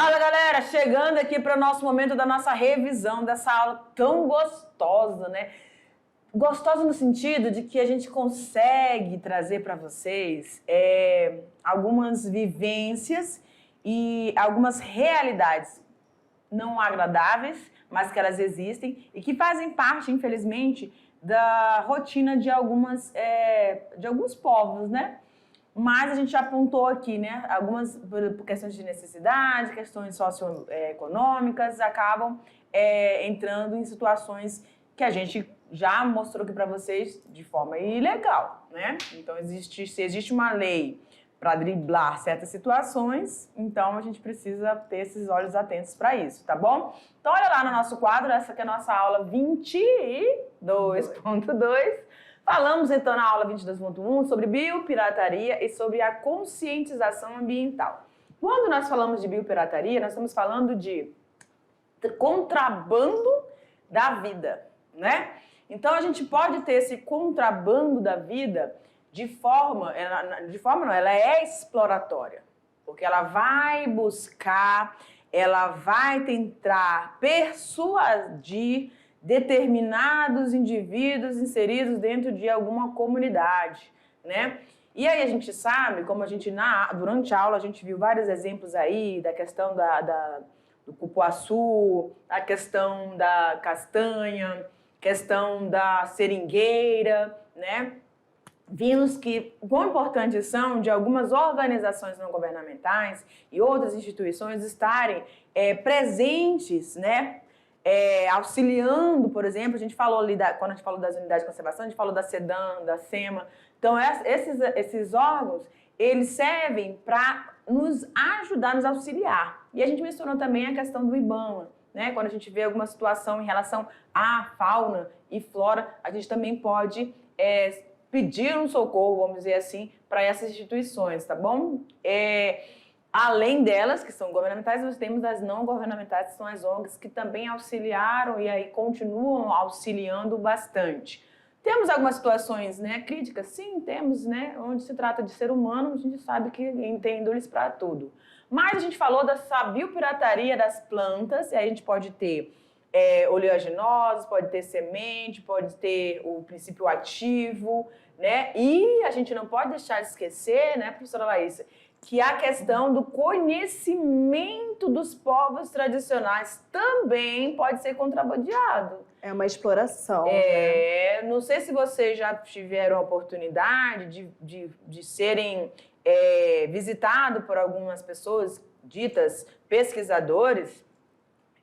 Fala, galera! Chegando aqui para o nosso momento da nossa revisão dessa aula tão gostosa, né? Gostosa no sentido de que a gente consegue trazer para vocês algumas vivências e algumas realidades não agradáveis, mas que elas existem e que fazem parte, infelizmente, da rotina de alguns povos, né? Mas a gente já apontou aqui, né? Algumas, por questões de necessidade, questões socioeconômicas, acabam entrando em situações que a gente já mostrou aqui para vocês de forma ilegal, né? Então, se existe uma lei para driblar certas situações, então a gente precisa ter esses olhos atentos para isso, tá bom? Então, olha lá no nosso quadro, essa aqui é a nossa aula 22.2. Falamos, então, na aula 22.1 sobre biopirataria e sobre a conscientização ambiental. Quando nós falamos de biopirataria, nós estamos falando de contrabando da vida, né? Então, a gente pode ter esse contrabando da vida ela é exploratória, porque ela vai buscar, ela vai tentar persuadir determinados indivíduos inseridos dentro de alguma comunidade, né? E aí a gente sabe, como durante a aula a gente viu vários exemplos aí da questão do cupuaçu, a questão da castanha, questão da seringueira, né? Vimos que quão importantes são de algumas organizações não governamentais e outras instituições estarem presentes, né? Auxiliando, por exemplo, a gente falou ali, quando a gente falou das unidades de conservação, a gente falou da SEDAM, da SEMA. Então, esses órgãos, eles servem para nos ajudar, nos auxiliar. E a gente mencionou também a questão do IBAMA, né? Quando a gente vê alguma situação em relação à fauna e flora, a gente também pode pedir um socorro, vamos dizer assim, para essas instituições, tá bom? Além delas, que são governamentais, nós temos as não governamentais, que são as ONGs, que também auxiliaram e aí continuam auxiliando bastante. Temos algumas situações, né, críticas? Sim, temos, né, onde se trata de ser humano, a gente sabe que tem índole para tudo. Mas a gente falou dessa biopirataria das plantas, e aí a gente pode ter oleaginosas, pode ter semente, pode ter o princípio ativo, né? E a gente não pode deixar de esquecer, né, professora Laísa, que a questão do conhecimento dos povos tradicionais também pode ser contrabandeado. É uma exploração. Né? Não sei se vocês já tiveram a oportunidade de serem visitados por algumas pessoas ditas pesquisadores,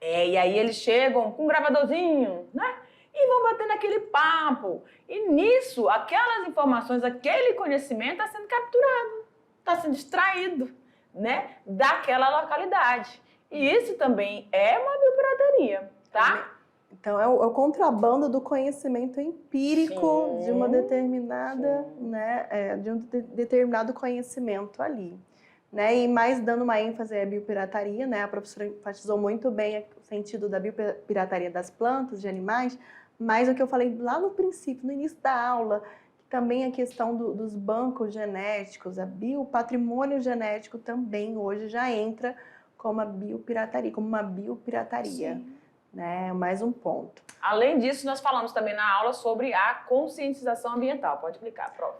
e aí eles chegam com um gravadorzinho, né? E vão batendo aquele papo. E nisso, aquelas informações, aquele conhecimento está sendo capturado, está sendo extraído, né, daquela localidade. E isso também é uma biopirataria, tá? Então, é o contrabando do conhecimento empírico de uma determinada, né, de um determinado conhecimento ali. Né? E mais dando uma ênfase à biopirataria, né? A professora enfatizou muito bem o sentido da biopirataria das plantas, de animais, mas o que eu falei lá no princípio, no início da aula, que também a questão dos bancos genéticos, o patrimônio genético também hoje já entra como uma biopirataria. Sim. Né? Mais um ponto. Além disso, nós falamos também na aula sobre a conscientização ambiental. Pode clicar, prof.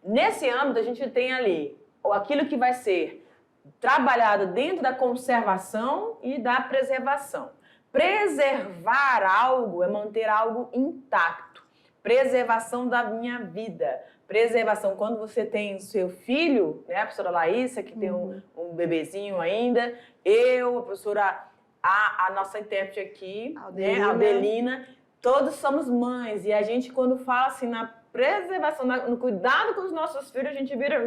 Nesse âmbito, a gente tem ali aquilo que vai ser trabalhado dentro da conservação e da preservação. Preservar algo é manter algo intacto. Preservação da minha vida. Preservação, quando você tem o seu filho, né, a professora Laísa, que tem um bebezinho ainda, a professora, a nossa intérprete aqui, Aldelina. Né, Aldelina, todos somos mães. E a gente, quando fala assim na preservação, no cuidado com os nossos filhos, a gente vira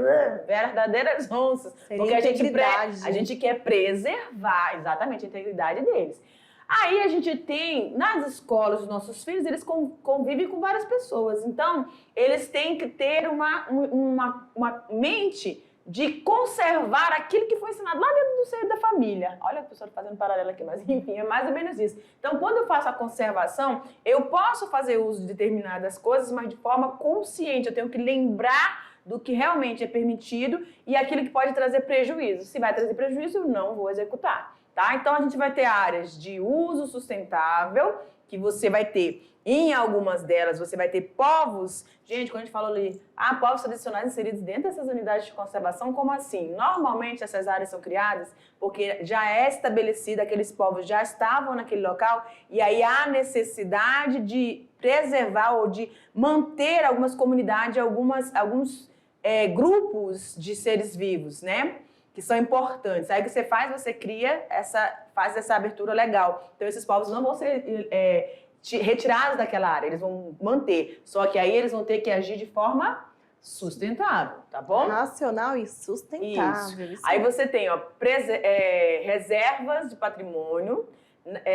verdadeiras onças. Porque a gente quer preservar, exatamente, a integridade deles. Aí a gente tem, nas escolas, os nossos filhos, eles convivem com várias pessoas. Então, eles têm que ter uma mente de conservar aquilo que foi ensinado lá dentro do seio da família. Olha a pessoa fazendo paralelo aqui, mas enfim, é mais ou menos isso. Então, quando eu faço a conservação, eu posso fazer uso de determinadas coisas, mas de forma consciente. Eu tenho que lembrar do que realmente é permitido e aquilo que pode trazer prejuízo. Se vai trazer prejuízo, eu não vou executar. tá? Então, a gente vai ter áreas de uso sustentável, que você vai ter, em algumas delas, você vai ter povos. Gente, quando a gente fala ali, povos tradicionais inseridos dentro dessas unidades de conservação, como assim? Normalmente, essas áreas são criadas porque já é estabelecida, aqueles povos já estavam naquele local, e aí há necessidade de preservar ou de manter algumas comunidades, alguns grupos de seres vivos, né? Que são importantes. Aí o que você faz? Você faz essa abertura legal. Então, esses povos não vão ser retirados daquela área, eles vão manter. Só que aí eles vão ter que agir de forma sustentável, tá bom? Racional e sustentável. Isso. Aí você tem reservas de patrimônio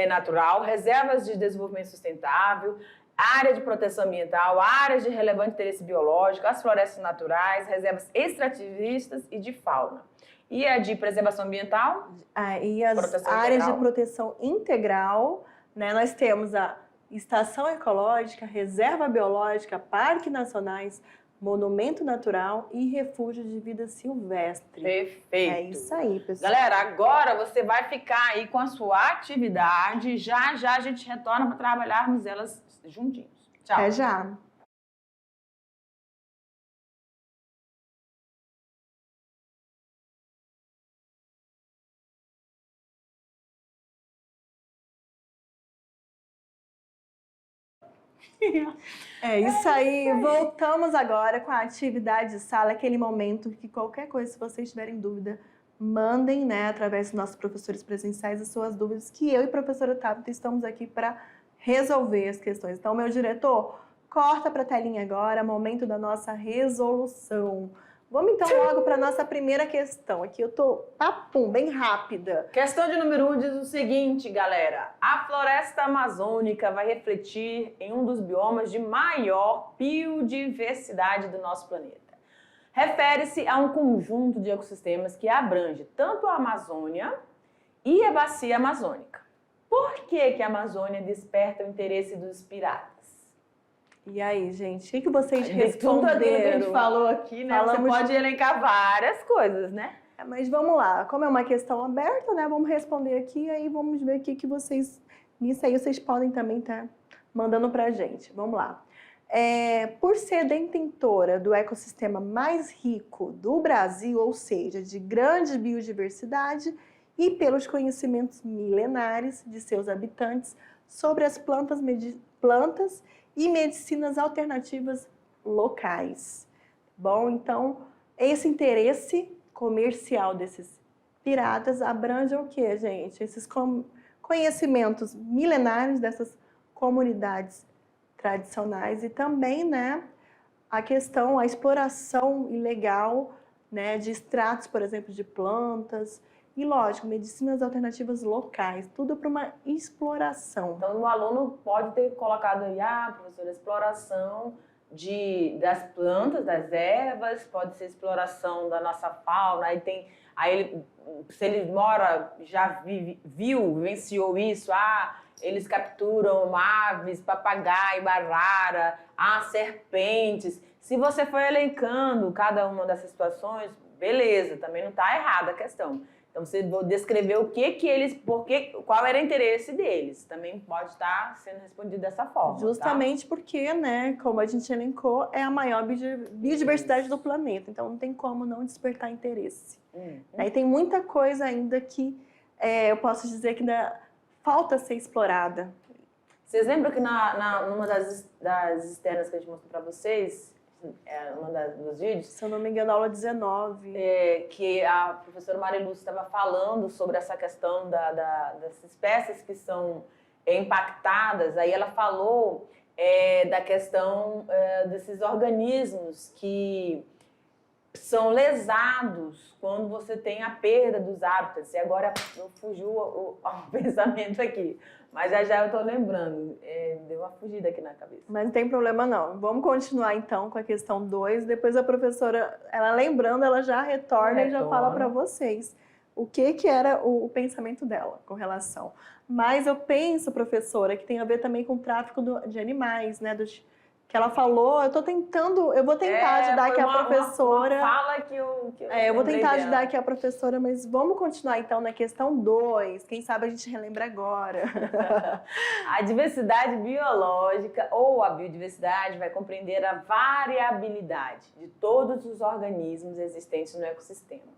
natural, reservas de desenvolvimento sustentável, área de proteção ambiental, áreas de relevante interesse biológico, as florestas naturais, reservas extrativistas e de fauna. E a de preservação ambiental? E as áreas de proteção integral, né? Nós temos a estação ecológica, reserva biológica, parques nacionais, monumento natural e refúgio de vida silvestre. Perfeito. É isso aí, pessoal. Galera, agora você vai ficar aí com a sua atividade. Já já a gente retorna para trabalharmos elas juntinhos. Tchau. Até já. É isso aí. Voltamos agora com a atividade de sala, aquele momento que qualquer coisa, se vocês tiverem dúvida, mandem, né, através dos nossos professores presenciais as suas dúvidas, que eu e a professora Tabita estamos aqui para resolver as questões. Então, meu diretor, corta para a telinha agora, momento da nossa resolução. Vamos então logo para a nossa primeira questão. Aqui eu tô bem rápida. Questão de número 1 diz o seguinte, galera. A floresta amazônica vai refletir em um dos biomas de maior biodiversidade do nosso planeta. Refere-se a um conjunto de ecossistemas que abrange tanto a Amazônia e a bacia amazônica. Por que a Amazônia desperta o interesse dos piratas? E aí, gente, o que vocês responderam? Tudo aquilo que a gente falou aqui, né? Você pode elencar várias coisas, né? Mas vamos lá, como é uma questão aberta, né? Vamos responder aqui, aí vamos ver o que vocês... Nisso aí vocês podem também estar mandando pra gente. Vamos lá. Por ser detentora do ecossistema mais rico do Brasil, ou seja, de grande biodiversidade, e pelos conhecimentos milenares de seus habitantes sobre as plantas e medicinas alternativas locais. Bom, então, esse interesse comercial desses piratas abrange o quê, gente? Esses conhecimentos milenares dessas comunidades tradicionais e também, né, a exploração ilegal, né, de extratos, por exemplo, de plantas e, lógico, medicinas alternativas locais, tudo para uma exploração. Então, o aluno pode ter colocado aí, professora, exploração das plantas, das ervas, pode ser exploração da nossa fauna, se ele vivenciou isso, eles capturam aves, papagaio, arara, serpentes. Se você for elencando cada uma dessas situações, beleza, também não está errada a questão. Então, você descreveu qual era o interesse deles. Também pode estar sendo respondido dessa forma. Justamente porque, né, como a gente elencou, é a maior biodiversidade do planeta. Então, não tem como não despertar interesse. E tem muita coisa ainda que eu posso dizer que ainda falta ser explorada. Vocês lembram que numa das externas que a gente mostrou para vocês, dos vídeos, se eu não me engano, aula 19, que a professora Marilu estava falando sobre essa questão das espécies que são impactadas, aí ela falou da questão desses organismos que são lesados quando você tem a perda dos hábitats. E agora fugiu o pensamento aqui. Mas já eu estou lembrando. Deu uma fugida aqui na cabeça. Mas não tem problema não. Vamos continuar então com a questão 2. Depois a professora, ela lembrando, ela já retorna e já fala para vocês o que era o pensamento dela com relação. Mas eu penso, professora, que tem a ver também com o tráfico de animais, né? Dos que ela falou, eu vou tentar ajudar aqui a professora. Uma fala que eu eu vou tentar ajudar aqui a professora, mas vamos continuar então na questão 2. Quem sabe a gente relembra agora. A diversidade biológica ou a biodiversidade vai compreender a variabilidade de todos os organismos existentes no ecossistema.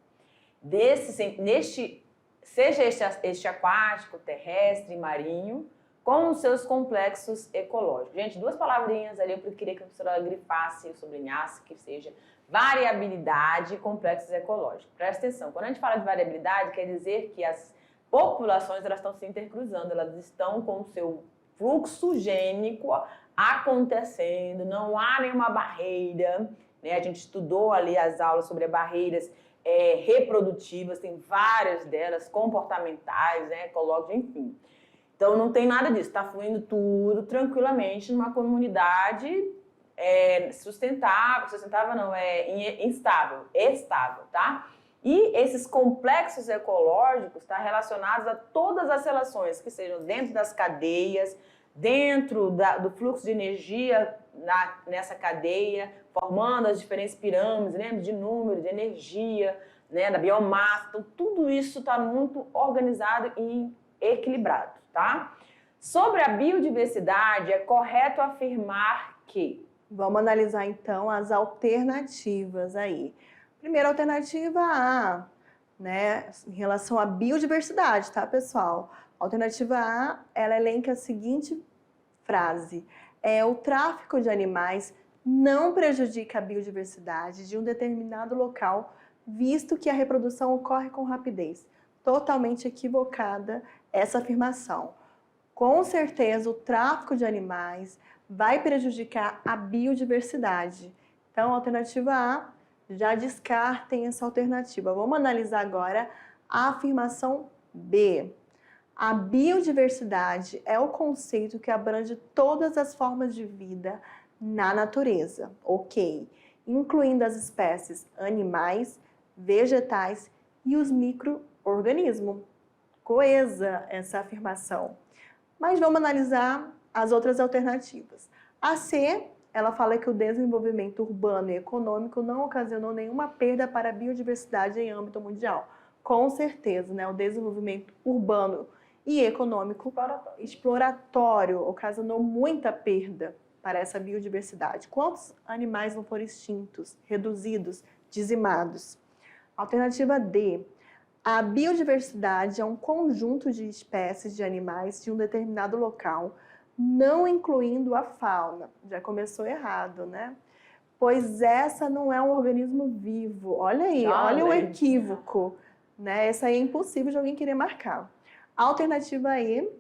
Seja este aquático, terrestre, marinho, com os seus complexos ecológicos. Gente, 2 palavrinhas ali eu queria que a professora grifasse ou sublinhasse, que seja variabilidade e complexos ecológicos. Presta atenção, quando a gente fala de variabilidade, quer dizer que as populações elas estão se intercruzando, elas estão com o seu fluxo gênico acontecendo, não há nenhuma barreira, né? A gente estudou ali as aulas sobre barreiras reprodutivas, tem várias delas, comportamentais, né? Ecológicas, enfim. Então, não tem nada disso, está fluindo tudo tranquilamente numa comunidade sustentável não, estável, tá? E esses complexos ecológicos estão relacionados a todas as relações que sejam dentro das cadeias, dentro do fluxo de energia nessa cadeia, formando as diferentes pirâmides, lembra? De número, de energia, né? Da biomassa, então tudo isso está muito organizado e equilibrado. Tá? Sobre a biodiversidade, é correto afirmar que... Vamos analisar, então, as alternativas aí. Primeira alternativa A, né, em relação à biodiversidade, tá, pessoal? Alternativa A, ela elenca a seguinte frase. O tráfico de animais não prejudica a biodiversidade de um determinado local, visto que a reprodução ocorre com rapidez. Totalmente equivocada essa afirmação. Com certeza, o tráfico de animais vai prejudicar a biodiversidade. Então, alternativa A, já descartem essa alternativa. Vamos analisar agora a afirmação B. A biodiversidade é o conceito que abrange todas as formas de vida na natureza, ok? Incluindo as espécies animais, vegetais e os micro-organismos. Coesa essa afirmação. Mas vamos analisar as outras alternativas. A C, ela fala que o desenvolvimento urbano e econômico não ocasionou nenhuma perda para a biodiversidade em âmbito mundial. Com certeza, né? O desenvolvimento urbano e econômico exploratório ocasionou muita perda para essa biodiversidade. Quantos animais não foram extintos, reduzidos, dizimados? Alternativa D. A biodiversidade é um conjunto de espécies de animais de um determinado local, não incluindo a fauna. Já começou errado, né? Pois essa não é um organismo vivo. Olha aí, olha o equívoco, né? Essa aí é impossível de alguém querer marcar. Alternativa E,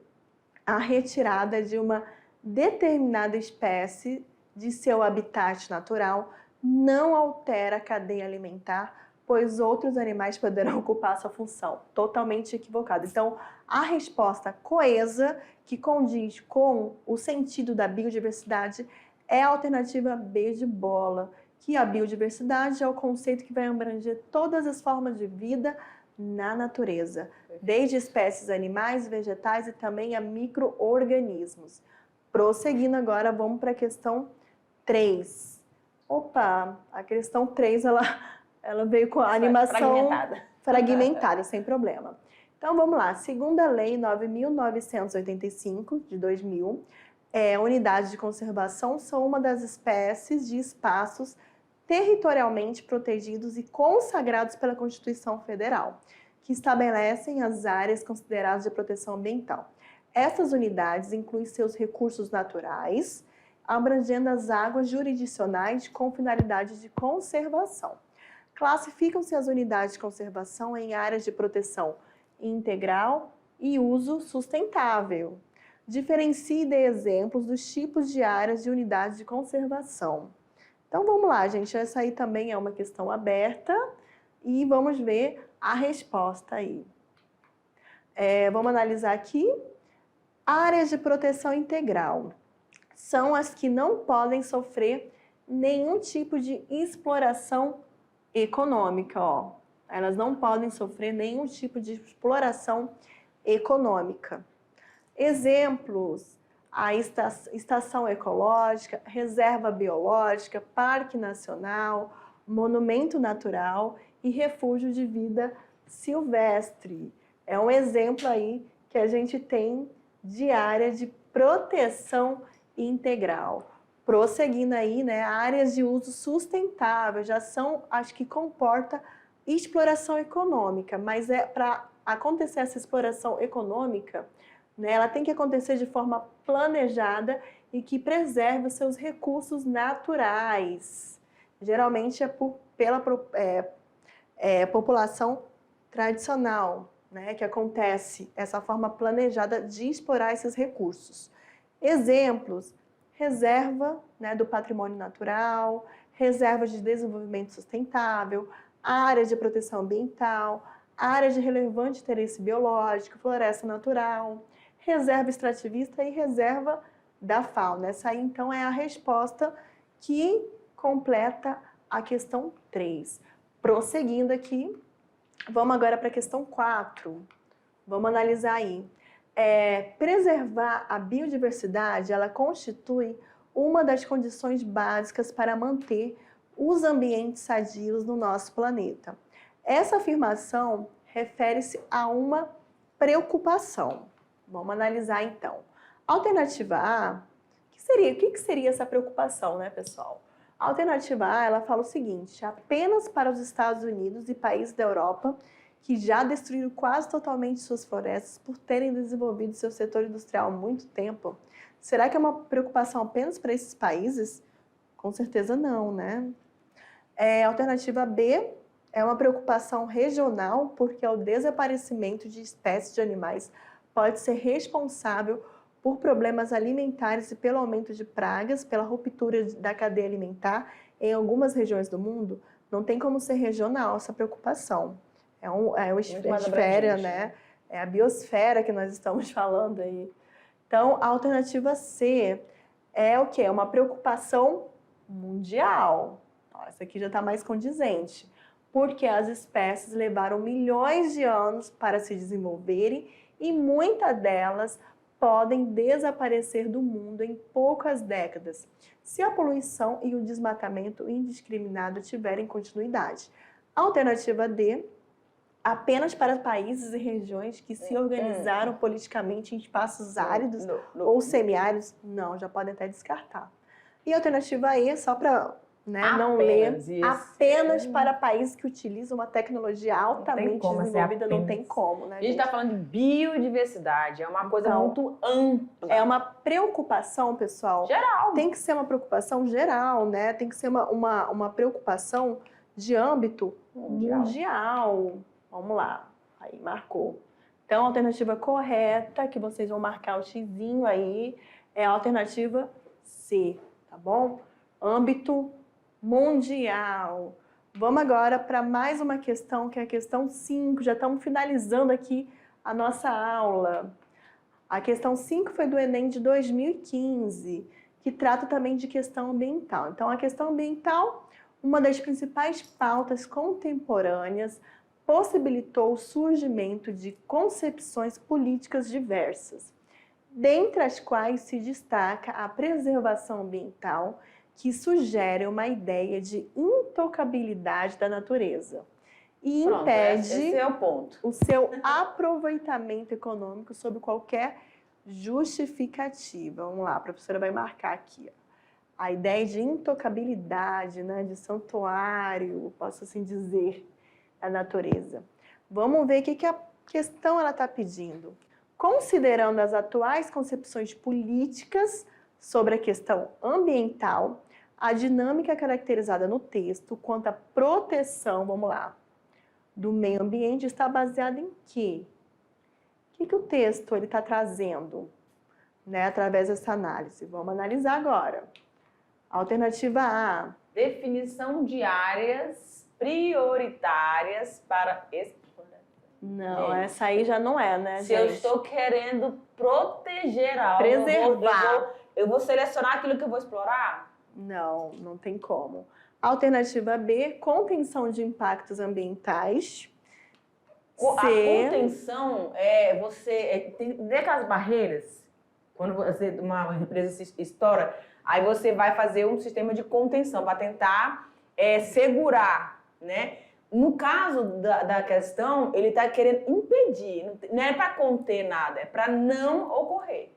a retirada de uma determinada espécie de seu habitat natural não altera a cadeia alimentar, pois outros animais poderão ocupar sua função. Totalmente equivocado. Então, a resposta coesa, que condiz com o sentido da biodiversidade, é a alternativa B de bola, que a biodiversidade é o conceito que vai abranger todas as formas de vida na natureza, desde espécies animais, vegetais e também a micro-organismos. Prosseguindo agora, vamos para a questão 3. Opa, a questão 3, ela veio com a animação fragmentada, sem problema. Então, vamos lá. Segundo a Lei 9.985, de 2000, unidades de conservação são uma das espécies de espaços territorialmente protegidos e consagrados pela Constituição Federal, que estabelecem as áreas consideradas de proteção ambiental. Essas unidades incluem seus recursos naturais, abrangendo as águas jurisdicionais com finalidade de conservação. Classificam-se as unidades de conservação em áreas de proteção integral e uso sustentável. Diferencie e dê exemplos dos tipos de áreas de unidades de conservação. Então vamos lá, gente, essa aí também é uma questão aberta e vamos ver a resposta aí. Vamos analisar aqui. Áreas de proteção integral são as que não podem sofrer nenhum tipo de exploração econômica, ó. Elas não podem sofrer nenhum tipo de exploração econômica. Exemplos: a estação ecológica, reserva biológica, parque nacional, monumento natural e refúgio de vida silvestre. É um exemplo aí que a gente tem de área de proteção integral. Prosseguindo aí, né, áreas de uso sustentável já são, acho que comporta exploração econômica, mas para acontecer essa exploração econômica, né, ela tem que acontecer de forma planejada e que preserve os seus recursos naturais. Geralmente é pela população tradicional, né, que acontece essa forma planejada de explorar esses recursos. Exemplos: reserva, né, do patrimônio natural, reserva de desenvolvimento sustentável, área de proteção ambiental, área de relevante interesse biológico, floresta natural, reserva extrativista e reserva da fauna. Essa aí, então, é a resposta que completa a questão 3. Prosseguindo aqui, vamos agora para a questão 4. Vamos analisar aí. Preservar a biodiversidade, ela constitui uma das condições básicas para manter os ambientes sadios no nosso planeta. Essa afirmação refere-se a uma preocupação. Vamos analisar então. Alternativa A, o que seria essa preocupação, né, pessoal? A alternativa A, ela fala o seguinte: apenas para os Estados Unidos e países da Europa que já destruíram quase totalmente suas florestas por terem desenvolvido seu setor industrial há muito tempo. Será que é uma preocupação apenas para esses países? Com certeza não, né? A alternativa B é uma preocupação regional, porque o desaparecimento de espécies de animais pode ser responsável por problemas alimentares e pelo aumento de pragas, pela ruptura da cadeia alimentar em algumas regiões do mundo. Não tem como ser regional essa preocupação. É uma esfera, né? É a biosfera que nós estamos falando aí. Então, a alternativa C é o quê? É uma preocupação mundial. Essa aqui já está mais condizente, porque as espécies levaram milhões de anos para se desenvolverem e muitas delas podem desaparecer do mundo em poucas décadas, se a poluição e o desmatamento indiscriminado tiverem continuidade. A alternativa D, apenas para países e regiões que se organizaram politicamente em espaços áridos ou semiáridos, não, já podem até descartar. E a alternativa E, só para não ler, apenas para países que utilizam uma tecnologia altamente desenvolvida, não tem como, né, gente? A gente está falando de biodiversidade, é uma coisa muito ampla. É uma preocupação, pessoal. Geral. Tem que ser uma preocupação geral, né? Tem que ser uma preocupação de âmbito mundial. Vamos lá, aí marcou. Então, a alternativa correta, que vocês vão marcar o xizinho aí, é a alternativa C, tá bom? Âmbito mundial. Vamos agora para mais uma questão, que é a questão 5. Já estamos finalizando aqui a nossa aula. A questão 5 foi do Enem de 2015, que trata também de questão ambiental. Então, a questão ambiental, uma das principais pautas contemporâneas, possibilitou o surgimento de concepções políticas diversas, dentre as quais se destaca a preservação ambiental, que sugere uma ideia de intocabilidade da natureza e impede o seu aproveitamento econômico sob qualquer justificativa. Vamos lá, a professora vai marcar aqui. A ideia de intocabilidade, né, de santuário, posso assim dizer, da natureza. Vamos ver o que a questão está pedindo. Considerando as atuais concepções políticas sobre a questão ambiental, a dinâmica caracterizada no texto quanto à proteção, vamos lá, do meio ambiente está baseada em quê? O que o texto está trazendo, né, através dessa análise? Vamos analisar agora. Alternativa A. Definição de áreas prioritárias para... Não, gente, essa aí já não é, né, se gente? Eu estou querendo proteger algo, preservar, eu vou selecionar aquilo que eu vou explorar? Não, não tem como. Alternativa B, contenção de impactos ambientais. A contenção é você... tem aquelas barreiras, Quando uma empresa se estoura, aí você vai fazer um sistema de contenção para tentar segurar, né? No caso da questão, ele está querendo impedir, não é para conter nada, é para não ocorrer.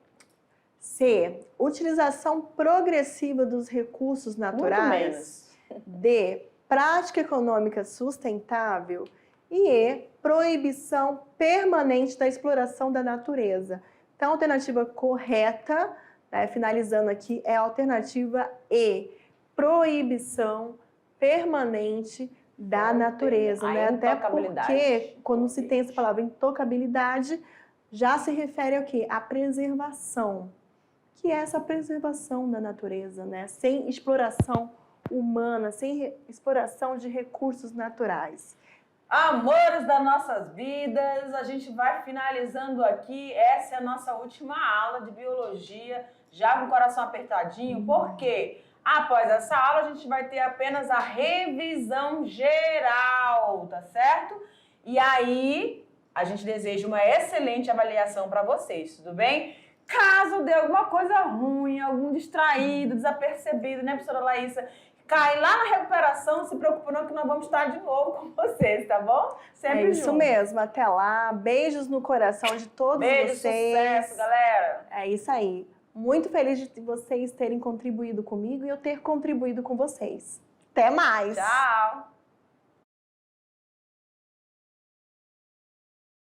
C. Utilização progressiva dos recursos naturais. D. Prática econômica sustentável. E E. Proibição permanente da exploração da natureza. Então, a alternativa correta, né, finalizando aqui, é a alternativa E. Proibição permanente da natureza. Né? Até porque, quando se tem essa palavra intocabilidade, já se refere ao quê? À preservação. Que é essa preservação da natureza, né? Sem exploração humana, sem exploração de recursos naturais. Amores das nossas vidas, a gente vai finalizando aqui. Essa é a nossa última aula de biologia, já com o coração apertadinho, porque após essa aula a gente vai ter apenas a revisão geral, tá certo? E aí a gente deseja uma excelente avaliação para vocês, tudo bem? Caso dê alguma coisa ruim, algum distraído, desapercebido, né, professora Laísa? Cai lá na recuperação, não se preocupe não que nós vamos estar de novo com vocês, tá bom? Sempre É isso junto. mesmo, até lá. Beijos no coração de todos vocês. Sucesso, galera. É isso aí. Muito feliz de vocês terem contribuído comigo e eu ter contribuído com vocês. Até mais! Tchau!